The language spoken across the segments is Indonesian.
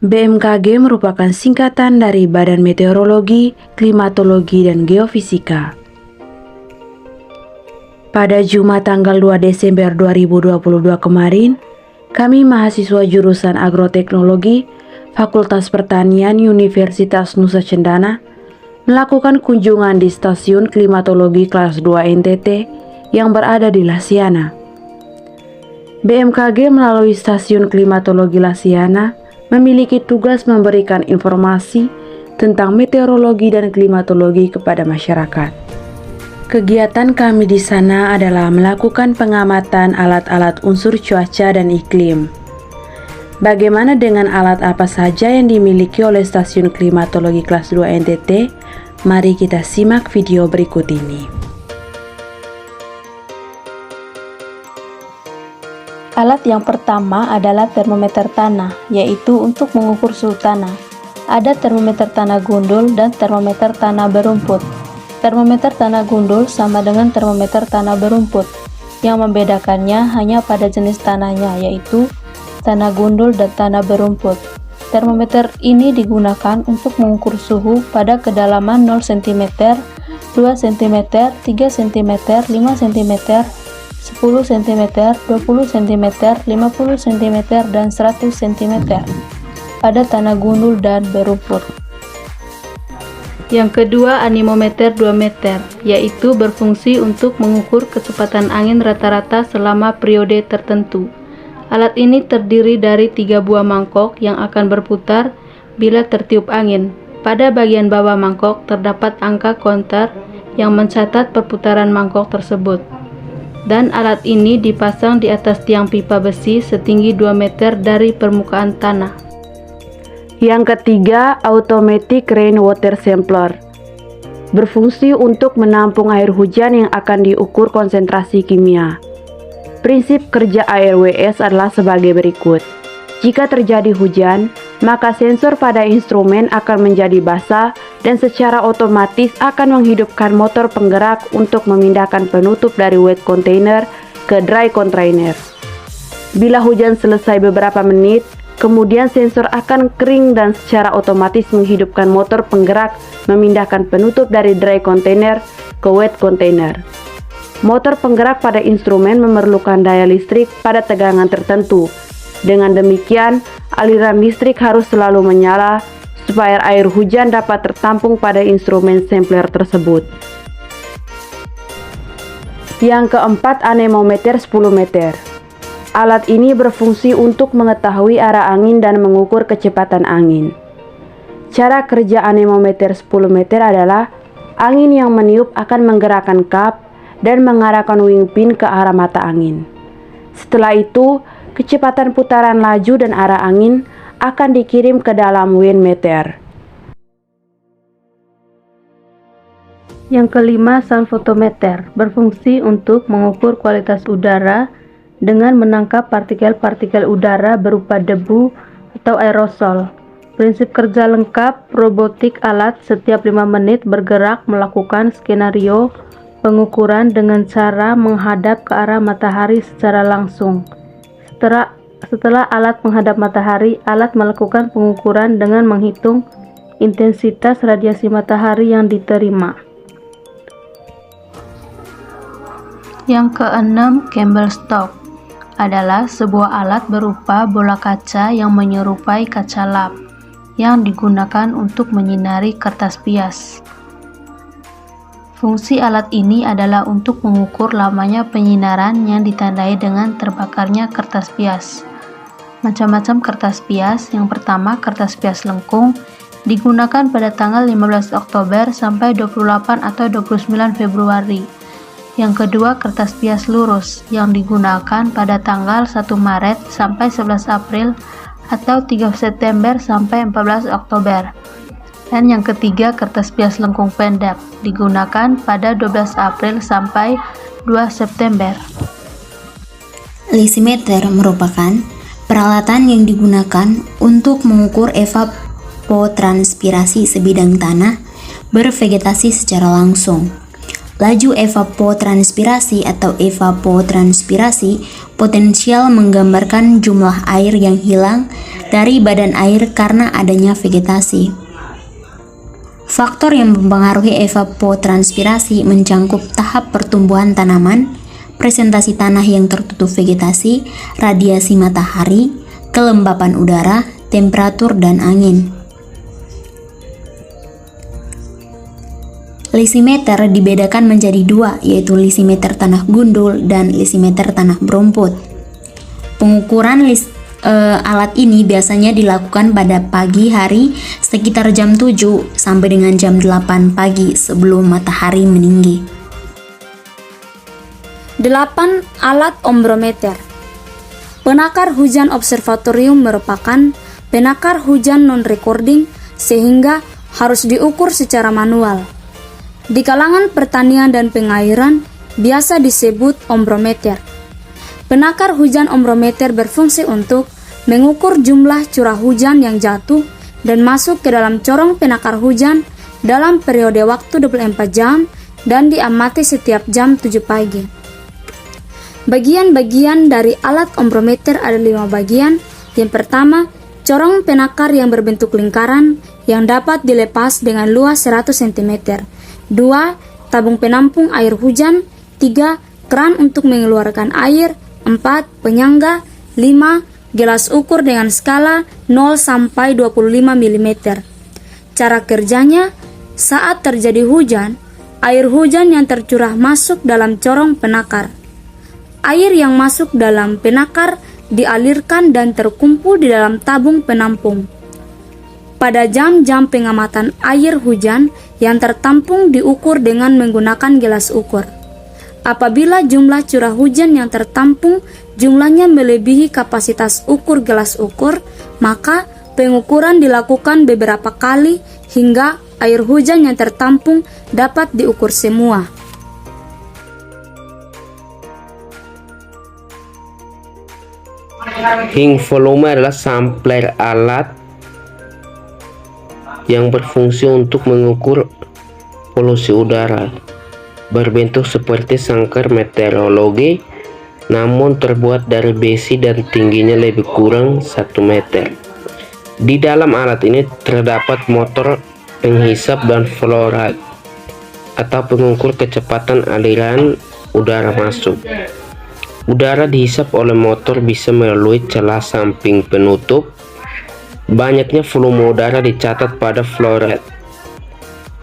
BMKG merupakan singkatan dari Badan Meteorologi, Klimatologi, dan Geofisika. Pada Jumat tanggal 2 Desember 2022 kemarin, kami mahasiswa jurusan Agroteknologi Fakultas Pertanian Universitas Nusa Cendana melakukan kunjungan di Stasiun Klimatologi Kelas 2 NTT yang berada di Lasiana. BMKG melalui Stasiun Klimatologi Lasiana memiliki tugas memberikan informasi tentang meteorologi dan klimatologi kepada masyarakat. Kegiatan kami di sana adalah melakukan pengamatan alat-alat unsur cuaca dan iklim. Bagaimana dengan alat apa saja yang dimiliki oleh Stasiun Klimatologi Kelas 2 NTT? Mari kita simak video berikut ini. Alat yang pertama adalah termometer tanah, yaitu untuk mengukur suhu tanah. Ada termometer tanah gundul dan termometer tanah berumput. Termometer tanah gundul sama dengan termometer tanah berumput. Yang membedakannya hanya pada jenis tanahnya, yaitu tanah gundul dan tanah berumput. Termometer ini digunakan untuk mengukur suhu pada kedalaman 0 cm, 2 cm, 3 cm, 5 cm, 10 cm, 20 cm, 50 cm, dan 100 cm pada tanah gundul dan berumput. Yang kedua, anemometer 2 meter, yaitu berfungsi untuk mengukur kecepatan angin rata-rata selama periode tertentu. Alat ini terdiri dari 3 buah mangkok yang akan berputar bila tertiup angin. Pada bagian bawah mangkok terdapat angka counter yang mencatat perputaran mangkok tersebut. Dan alat ini dipasang di atas tiang pipa besi setinggi 2 meter dari permukaan tanah. Yang ketiga, Automatic Rainwater Sampler. Berfungsi untuk menampung air hujan yang akan diukur konsentrasi kimia. Prinsip kerja ARWS adalah sebagai berikut. Jika terjadi hujan, maka sensor pada instrumen akan menjadi basah dan secara otomatis akan menghidupkan motor penggerak untuk memindahkan penutup dari wet container ke dry container. Bila hujan selesai beberapa menit, kemudian sensor akan kering dan secara otomatis menghidupkan motor penggerak memindahkan penutup dari dry container ke wet container. Motor penggerak pada instrumen memerlukan daya listrik pada tegangan tertentu. Dengan demikian, aliran listrik harus selalu menyala supaya air hujan dapat tertampung pada instrumen sampler tersebut. Yang keempat, anemometer 10 meter. Alat ini berfungsi untuk mengetahui arah angin dan mengukur kecepatan angin. Cara kerja anemometer 10 meter adalah angin yang meniup akan menggerakkan kap dan mengarahkan wing pin ke arah mata angin. Setelah itu, kecepatan putaran laju dan arah angin akan dikirim ke dalam wind meter. Yang kelima, sound photometer, berfungsi untuk mengukur kualitas udara dengan menangkap partikel-partikel udara berupa debu atau aerosol. Prinsip kerja lengkap, robotik alat setiap 5 menit bergerak melakukan skenario pengukuran dengan cara menghadap ke arah matahari secara langsung. Setelah alat menghadap matahari, alat melakukan pengukuran dengan menghitung intensitas radiasi matahari yang diterima. Yang keenam, Campbell-Stock adalah sebuah alat berupa bola kaca yang menyerupai kaca lap yang digunakan untuk menyinari kertas pias. Fungsi alat ini adalah untuk mengukur lamanya penyinaran yang ditandai dengan terbakarnya kertas pias. Macam-macam kertas pias. Yang pertama, kertas pias lengkung digunakan pada tanggal 15 Oktober sampai 28 atau 29 Februari. Yang kedua, kertas pias lurus yang digunakan pada tanggal 1 Maret sampai 11 April atau 3 September sampai 14 Oktober. Dan yang ketiga, kertas pias lengkung pendek digunakan pada 12 April sampai 2 September. Lysimeter merupakan peralatan yang digunakan untuk mengukur evapotranspirasi sebidang tanah bervegetasi secara langsung. Laju evapotranspirasi atau evapotranspirasi potensial menggambarkan jumlah air yang hilang dari badan air karena adanya vegetasi. Faktor yang mempengaruhi evapotranspirasi mencangkup tahap pertumbuhan tanaman, presentasi tanah yang tertutup vegetasi, radiasi matahari, kelembapan udara, temperatur, dan angin. Lisimeter dibedakan menjadi dua, yaitu lisimeter tanah gundul dan lisimeter tanah berumput. Pengukuran alat ini biasanya dilakukan pada pagi hari sekitar jam 7 sampai dengan jam 8 pagi sebelum matahari meninggi. 8. Alat ombrometer. Penakar hujan observatorium merupakan penakar hujan non-recording sehingga harus diukur secara manual. Di kalangan pertanian dan pengairan biasa disebut ombrometer. Penakar hujan ombrometer berfungsi untuk mengukur jumlah curah hujan yang jatuh dan masuk ke dalam corong penakar hujan dalam periode waktu 24 jam dan diamati setiap jam 7 pagi. Bagian-bagian dari alat ombrometer ada 5 bagian. Yang pertama, corong penakar yang berbentuk lingkaran yang dapat dilepas dengan luas 100 cm. 2. Tabung penampung air hujan. 3. Keran untuk mengeluarkan air. 4. Penyangga. 5. Gelas ukur dengan skala 0 sampai 25 mm. Cara kerjanya, saat terjadi hujan, air hujan yang tercurah masuk dalam corong penakar. Air yang masuk dalam penakar dialirkan dan terkumpul di dalam tabung penampung. Pada jam-jam pengamatan air hujan yang tertampung diukur dengan menggunakan gelas ukur. Apabila jumlah curah hujan yang tertampung jumlahnya melebihi kapasitas ukur gelas ukur, maka pengukuran dilakukan beberapa kali hingga air hujan yang tertampung dapat diukur semua. Hing volume adalah sampler alat yang berfungsi untuk mengukur polusi udara, berbentuk seperti sangkar meteorologi, namun terbuat dari besi dan tingginya lebih kurang 1 meter. Di dalam alat ini terdapat motor penghisap dan flow rate atau pengukur kecepatan aliran udara masuk. Udara dihisap oleh motor bisa melalui celah samping penutup. Banyaknya volume udara dicatat pada flow rate.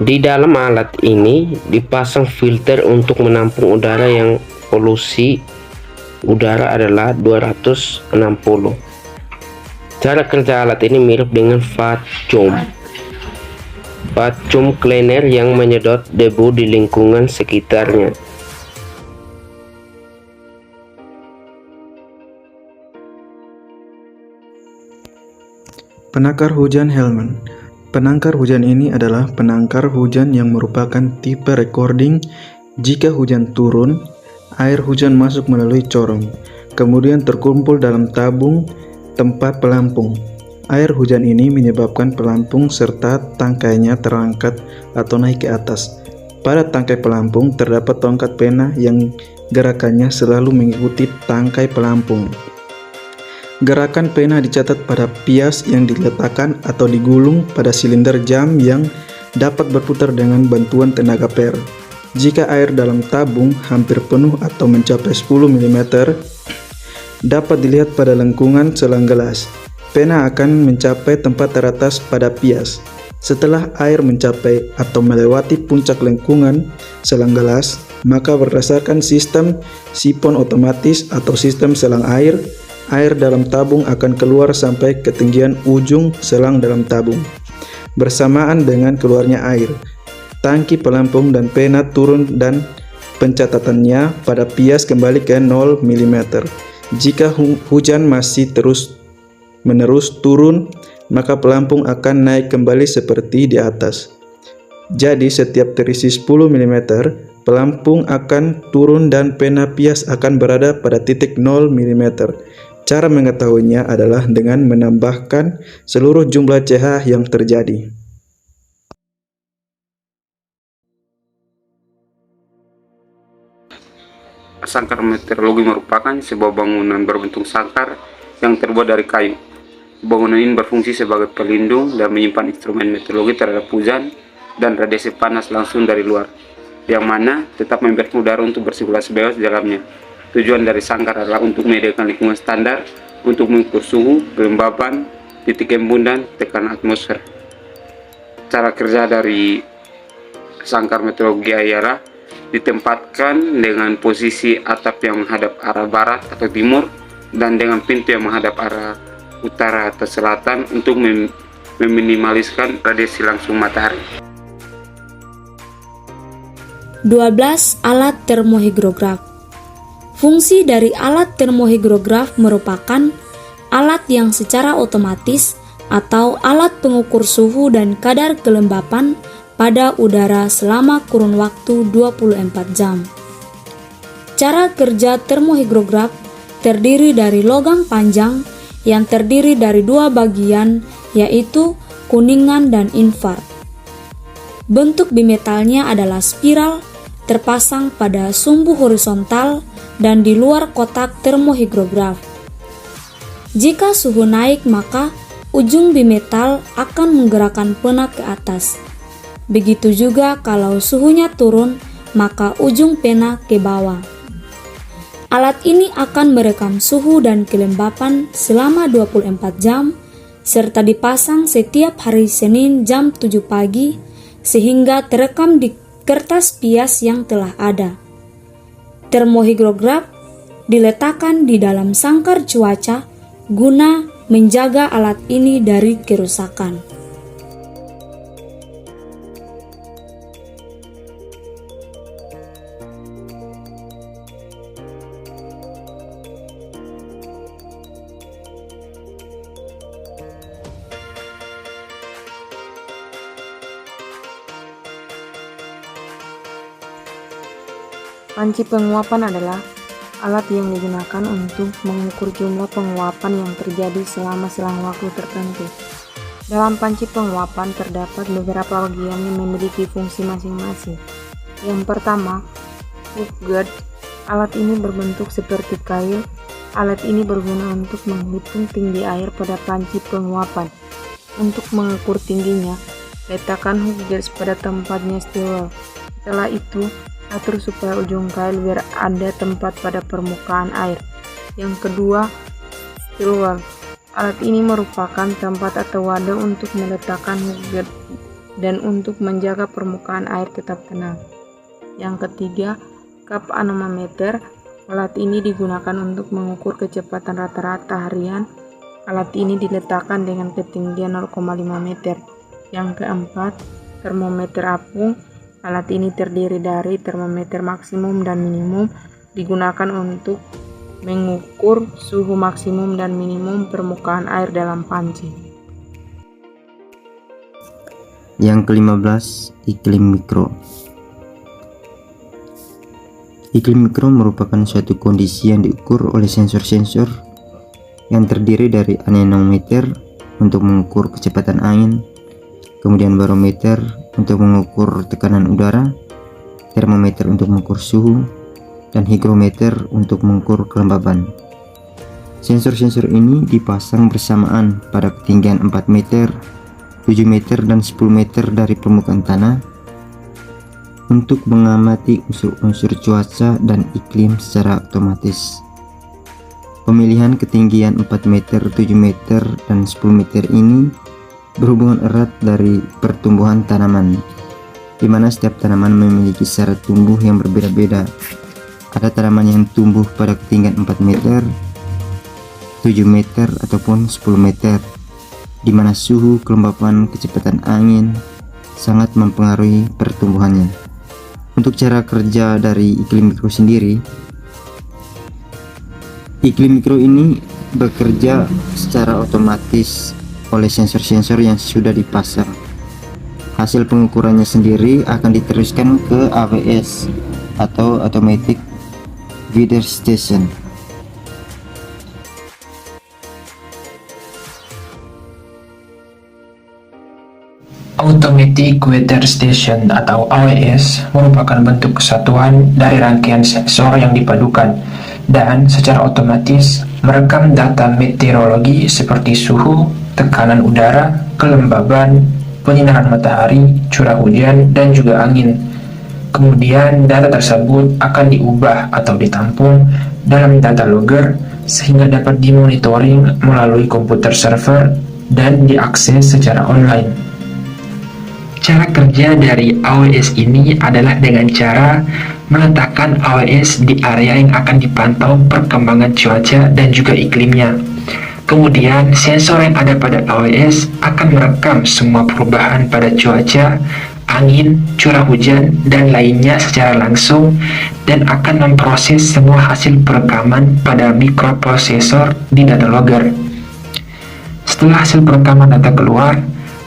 Di dalam alat ini dipasang filter untuk menampung udara yang polusi udara adalah 260. Cara kerja alat ini mirip dengan vacuum cleaner yang menyedot debu di lingkungan sekitarnya. Penakar hujan Hellman. Penangkar hujan ini adalah penangkar hujan yang merupakan tipe recording. Jika hujan turun, air hujan masuk melalui corong, kemudian terkumpul dalam tabung tempat pelampung. Air hujan ini menyebabkan pelampung serta tangkainya terangkat atau naik ke atas. Pada tangkai pelampung terdapat tongkat pena yang gerakannya selalu mengikuti tangkai pelampung. Gerakan pena dicatat pada pias yang diletakkan atau digulung pada silinder jam yang dapat berputar dengan bantuan tenaga per. Jika air dalam tabung hampir penuh atau mencapai 10 mm, dapat dilihat pada lengkungan selang gelas. Pena akan mencapai tempat teratas pada pias. Setelah air mencapai atau melewati puncak lengkungan selang gelas, maka berdasarkan sistem sipon otomatis atau sistem selang air dalam tabung akan keluar sampai ketinggian ujung selang dalam tabung. Bersamaan dengan keluarnya air, tangki pelampung dan pena turun dan pencatatannya pada pias kembali ke 0 mm. Jika hujan masih terus-menerus turun, maka pelampung akan naik kembali seperti di atas. Jadi setiap terisi 10 mm, pelampung akan turun dan pena pias akan berada pada titik 0 mm. Cara mengetahuinya adalah dengan menambahkan seluruh jumlah CH yang terjadi. Sangkar meteorologi merupakan sebuah bangunan berbentuk sangkar yang terbuat dari kayu. Bangunan ini berfungsi sebagai pelindung dan menyimpan instrumen meteorologi terhadap hujan dan radiasi panas langsung dari luar, yang mana tetap memberikan udara untuk bersirkulasi bebas di dalamnya. Tujuan dari sangkar adalah untuk menyediakan lingkungan standar untuk mengukur suhu, kelembapan, titik embun, dan tekanan atmosfer. Cara kerja dari sangkar meteorologi ialah ditempatkan dengan posisi atap yang menghadap arah barat atau timur dan dengan pintu yang menghadap arah utara atau selatan untuk meminimaliskan radiasi langsung matahari. 12. Alat termohigrograf. Fungsi dari alat termohigrograf merupakan alat yang secara otomatis atau alat pengukur suhu dan kadar kelembapan pada udara selama kurun waktu 24 jam. Cara kerja termohigrograf terdiri dari logam panjang yang terdiri dari dua bagian, yaitu kuningan dan infar. Bentuk bimetalnya adalah spiral terpasang pada sumbu horizontal dan di luar kotak termohigrograf. Jika suhu naik, maka ujung bimetal akan menggerakkan pena ke atas. Begitu juga kalau suhunya turun, maka ujung pena ke bawah. Alat ini akan merekam suhu dan kelembapan selama 24 jam, serta dipasang setiap hari Senin jam 7 pagi, sehingga terekam di kertas pias yang telah ada. Termohigrograf diletakkan di dalam sangkar cuaca guna menjaga alat ini dari kerusakan. Panci penguapan adalah alat yang digunakan untuk mengukur jumlah penguapan yang terjadi selama selang waktu tertentu. Dalam panci penguapan terdapat beberapa bagian yang memiliki fungsi masing-masing. Yang pertama, hook guard. Alat ini berbentuk seperti kail. Alat ini berguna untuk menghitung tinggi air pada panci penguapan. Untuk mengukur tingginya, letakkan hook guard pada tempatnya steel. Setelah itu, atur supaya ujung kail biar ada tempat pada permukaan air. Yang kedua, steel wall. Alat ini merupakan tempat atau wadah untuk meletakkan hook guard dan untuk menjaga permukaan air tetap tenang. Yang ketiga, cup anemometer. Alat ini digunakan untuk mengukur kecepatan rata-rata harian. Alat ini diletakkan dengan ketinggian 0,5 meter. Yang keempat, termometer apung. Alat ini terdiri dari termometer maksimum dan minimum, digunakan untuk mengukur suhu maksimum dan minimum permukaan air dalam panci. Yang ke-15, iklim mikro. Iklim mikro merupakan suatu kondisi yang diukur oleh sensor-sensor yang terdiri dari anemometer untuk mengukur kecepatan angin, kemudian barometer untuk mengukur tekanan udara, termometer untuk mengukur suhu, dan hygrometer untuk mengukur kelembapan. Sensor-sensor ini dipasang bersamaan pada ketinggian 4 meter, 7 meter, dan 10 meter dari permukaan tanah untuk mengamati unsur-unsur cuaca dan iklim secara otomatis. Pemilihan ketinggian 4 meter, 7 meter, dan 10 meter ini berhubungan erat dari pertumbuhan tanaman, di mana setiap tanaman memiliki syarat tumbuh yang berbeda-beda. Ada tanaman yang tumbuh pada ketinggian 4 meter, 7 meter, ataupun 10 meter, di mana suhu, kelembapan, kecepatan angin sangat mempengaruhi pertumbuhannya. Untuk cara kerja dari iklim mikro sendiri, iklim mikro ini bekerja secara otomatis oleh sensor-sensor yang sudah dipasang. Hasil pengukurannya sendiri akan diteruskan ke AWS atau Automatic Weather Station. Automatic Weather Station atau AWS merupakan bentuk kesatuan dari rangkaian sensor yang dipadukan dan secara otomatis merekam data meteorologi seperti suhu, tekanan udara, kelembaban, penyinaran matahari, curah hujan, dan juga angin. Kemudian data tersebut akan diubah atau ditampung dalam data logger sehingga dapat dimonitoring melalui komputer server dan diakses secara online. Cara kerja dari AWS ini adalah dengan cara meletakkan AWS di area yang akan dipantau perkembangan cuaca dan juga iklimnya. Kemudian sensor yang ada pada AWS akan merekam semua perubahan pada cuaca, angin, curah hujan, dan lainnya secara langsung dan akan memproses semua hasil perekaman pada mikroprosesor di data logger. Setelah hasil perekaman data keluar,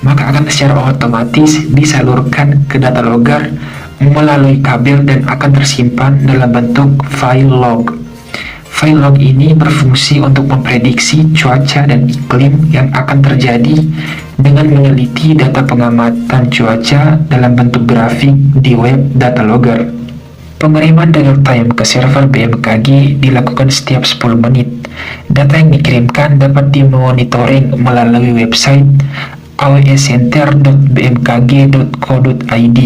maka akan secara otomatis disalurkan ke data logger melalui kabel dan akan tersimpan dalam bentuk file log. File log ini berfungsi untuk memprediksi cuaca dan iklim yang akan terjadi dengan meneliti data pengamatan cuaca dalam bentuk grafik di web data logger. Pengiriman real time ke server BMKG dilakukan setiap 10 menit. Data yang dikirimkan dapat dimonitoring melalui website awscenter.bmkg.co.id.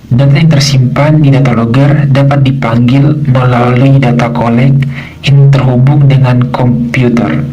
Data yang tersimpan di data logger dapat dipanggil melalui data collect yang terhubung dengan komputer.